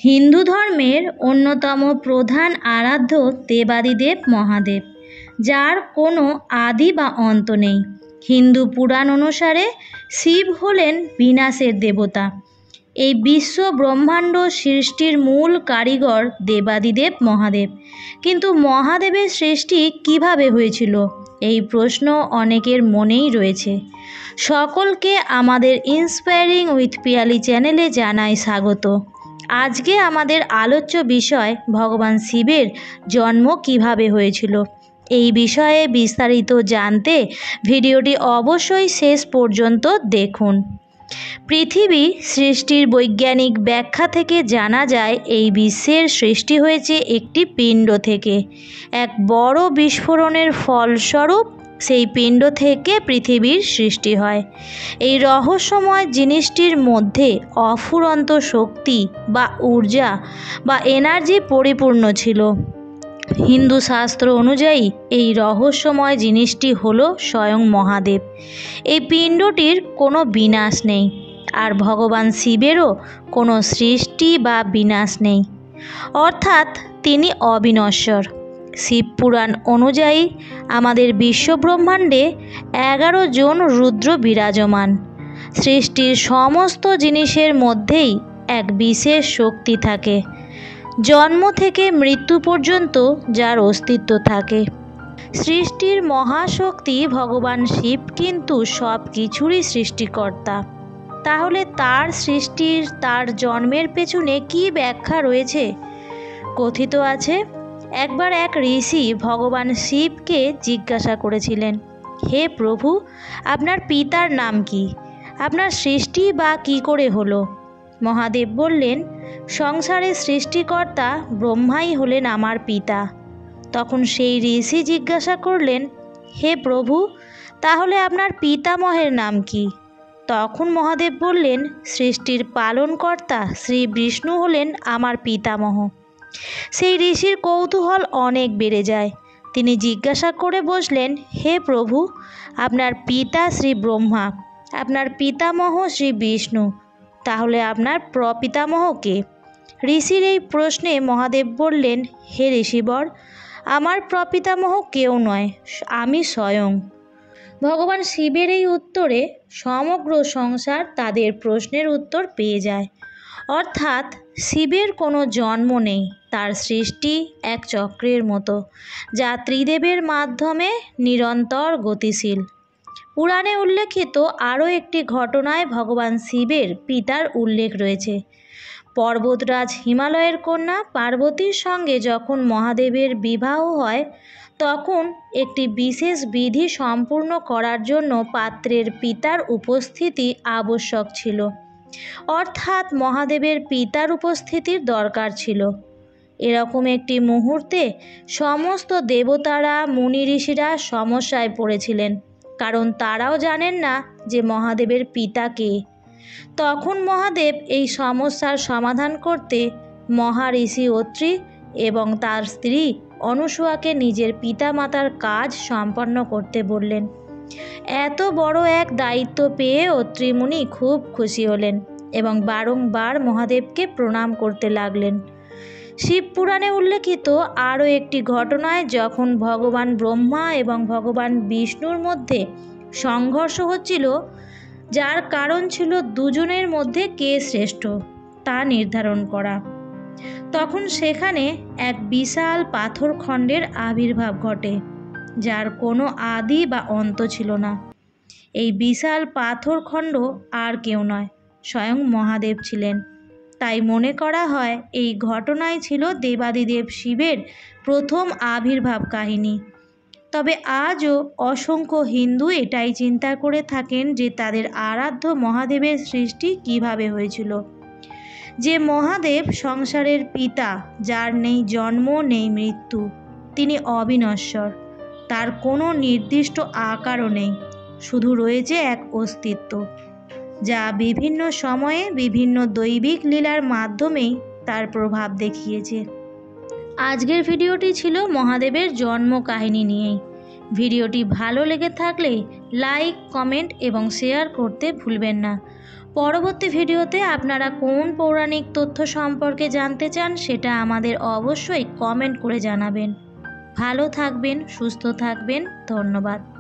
হিন্দু ধর্মের অন্যতম প্রধান আরাধ্য দেবাদিদেব মহাদেব, যার কোনো আদি বা অন্ত নেই। হিন্দু পুরাণ অনুসারে শিব হলেন বিনাশের দেবতা। এই বিশ্ব ব্রহ্মাণ্ড সৃষ্টির মূল কারিগর দেবাদিদেব মহাদেব। কিন্তু মহাদেবের সৃষ্টি কিভাবে হয়েছিল, এই প্রশ্ন অনেকের মনেই রয়েছে। সকলকে আমাদের ইন্সপায়ারিং উইথ পিয়ালি চ্যানেলে জানাই স্বাগত। আজকে আমাদের আলোচ্য বিষয় ভগবান শিবের জন্ম কিভাবে হয়েছিল। এই বিষয়ে বিস্তারিত জানতে ভিডিওটি অবশ্যই শেষ পর্যন্ত দেখুন। পৃথিবী সৃষ্টির বৈজ্ঞানিক ব্যাখ্যা থেকে জানা যায় এই বিশ্বের সৃষ্টি হয়েছে একটি পিণ্ড থেকে। এক বড় বিস্ফোরণের ফলস্বরূপ সেই পিণ্ড থেকে পৃথিবীর সৃষ্টি হয়। এই রহস্যময় জিনিসটির মধ্যে অফুরন্ত শক্তি বা ঊর্জা বা এনার্জি পরিপূর্ণ ছিল। হিন্দু শাস্ত্র অনুযায়ী এই রহস্যময় জিনিসটি হলো স্বয়ং মহাদেব। এই পিণ্ডটির কোনো বিনাশ নেই, আর ভগবান শিবেরও কোনো সৃষ্টি বা বিনাশ নেই, অর্থাৎ তিনি অবিনশ্বর। শিবপুরাণ অনুযায়ী আমাদের বিশ্বব্রহ্মাণ্ডে 11 জন রুদ্র বিরাজমান। সৃষ্টির সমস্ত জিনিসের মধ্যেই এক বিশেষ শক্তি থাকে, জন্ম থেকে মৃত্যু পর্যন্ত যার অস্তিত্ব থাকে। সৃষ্টির মহাশক্তি ভগবান শিব কিন্তু সব কিছুরই সৃষ্টিকর্তা। তাহলে তার সৃষ্টির, তার জন্মের পেছনে কী ব্যাখ্যা রয়েছে? কথিত আছে, একবার এক ঋষি ভগবান শিবকে জিজ্ঞাসা করেছিলেন, হে প্রভু, আপনার পিতার নাম কি? আপনার সৃষ্টি বা কী করে হলো? মহাদেব বললেন, সংসারের সৃষ্টিকর্তা ব্রহ্মাই হলেন আমার পিতা। তখন সেই ঋষি জিজ্ঞাসা করলেন, হে প্রভু, তাহলে আপনার পিতামহের নাম কি? তখন মহাদেব বললেন, সৃষ্টির পালনকর্তা শ্রী বিষ্ণু হলেন আমার পিতামহ। সেই ঋষির কৌতূহল অনেক বেড়ে যায়। তিনি জিজ্ঞাসা করে বসলেন, হে প্রভু, আপনার পিতা শ্রী ব্রহ্মা, আপনার পিতামহ শ্রী বিষ্ণু, তাহলে আপনার প্রপিতামহ কে? ঋষির এই প্রশ্নে মহাদেব বললেন, হে ঋষিবর, আমার প্রপিতামহ কেউ নয়, আমি স্বয়ং। ভগবান শিবের এই উত্তরে সমগ্র সংসার তাদের প্রশ্নের উত্তর পেয়ে যায়। অর্থাৎ শিবের কোনো জন্ম নেই, তার সৃষ্টি এক চক্রের মতো, যা ত্রিদেবের মাধ্যমে নিরন্তর গতিশীল। পুরাণে উল্লেখিত আরও একটি ঘটনায় ভগবান শিবের পিতার উল্লেখ রয়েছে। পর্বতরাজ হিমালয়ের কন্যা পার্বতীর সঙ্গে যখন মহাদেবের বিবাহ হয়, তখন একটি বিশেষ বিধি সম্পূর্ণ করার জন্য পাত্রের পিতার উপস্থিতি আবশ্যক ছিল। অর্থাৎ মহাদেবের পিতার উপস্থিতির দরকার ছিল। এরকম একটি মুহূর্তে সমস্ত দেবতারা, মুনি ঋষিরা সমস্যায় পড়েছিলেন, কারণ তারাও জানেন না যে মহাদেবের পিতা কে। তখন মহাদেব এই সমস্যার সমাধান করতে মহাঋষি অত্রি এবং তার স্ত্রী অনুসূয়াকে নিজের পিতামাতার কাজ সম্পন্ন করতে বললেন। এত বড় এক দায়িত্ব পেয়ে অত্রি মুনি খুব খুশি হলেন এবং বারংবার মহাদেবকে প্রণাম করতে লাগলেন। শিবপুরাণে উল্লেখিত আরও একটি ঘটনায় যখন ভগবান ব্রহ্মা এবং ভগবান বিষ্ণুর মধ্যে সংঘর্ষ হচ্ছিল, যার কারণ ছিল দুজনের মধ্যে কে শ্রেষ্ঠ তা নির্ধারণ করা, তখন সেখানে এক বিশাল পাথরখণ্ডের আবির্ভাব ঘটে, যার কোনো আদি বা অন্ত ছিল না। এই বিশাল পাথরখণ্ড আর কেউ নয়, স্বয়ং মহাদেব ছিলেন। তাই মনে করা হয় এই ঘটনাই ছিল দেবাদিদেব শিবের প্রথম আবির্ভাব কাহিনী। তবে আজও অসংখ্য হিন্দু এটাই চিন্তা করে থাকেন যে তাদের আরাধ্য মহাদেবের সৃষ্টি কিভাবে হয়েছিল। যে মহাদেব সংসারের পিতা, যার নেই জন্ম নেই মৃত্যু, তিনি অবিনশ্বর। তার কোনো নির্দিষ্ট আকারও নেই, শুধু রয়েছে এক অস্তিত্ব, যা বিভিন্ন সময়ে বিভিন্ন দৈবিক লীলার মাধ্যমেই তার প্রভাব দেখিয়েছে। আজকের ভিডিওটি ছিল মহাদেবের জন্ম কাহিনী নিয়েই। ভিডিওটি ভালো লেগে থাকলে লাইক, কমেন্ট এবং শেয়ার করতে ভুলবেন না। পরবর্তী ভিডিওতে আপনারা কোন পৌরাণিক তথ্য সম্পর্কে জানতে চান সেটা আমাদের অবশ্যই কমেন্ট করে জানাবেন। ভালো থাকবেন, সুস্থ থাকবেন। ধন্যবাদ।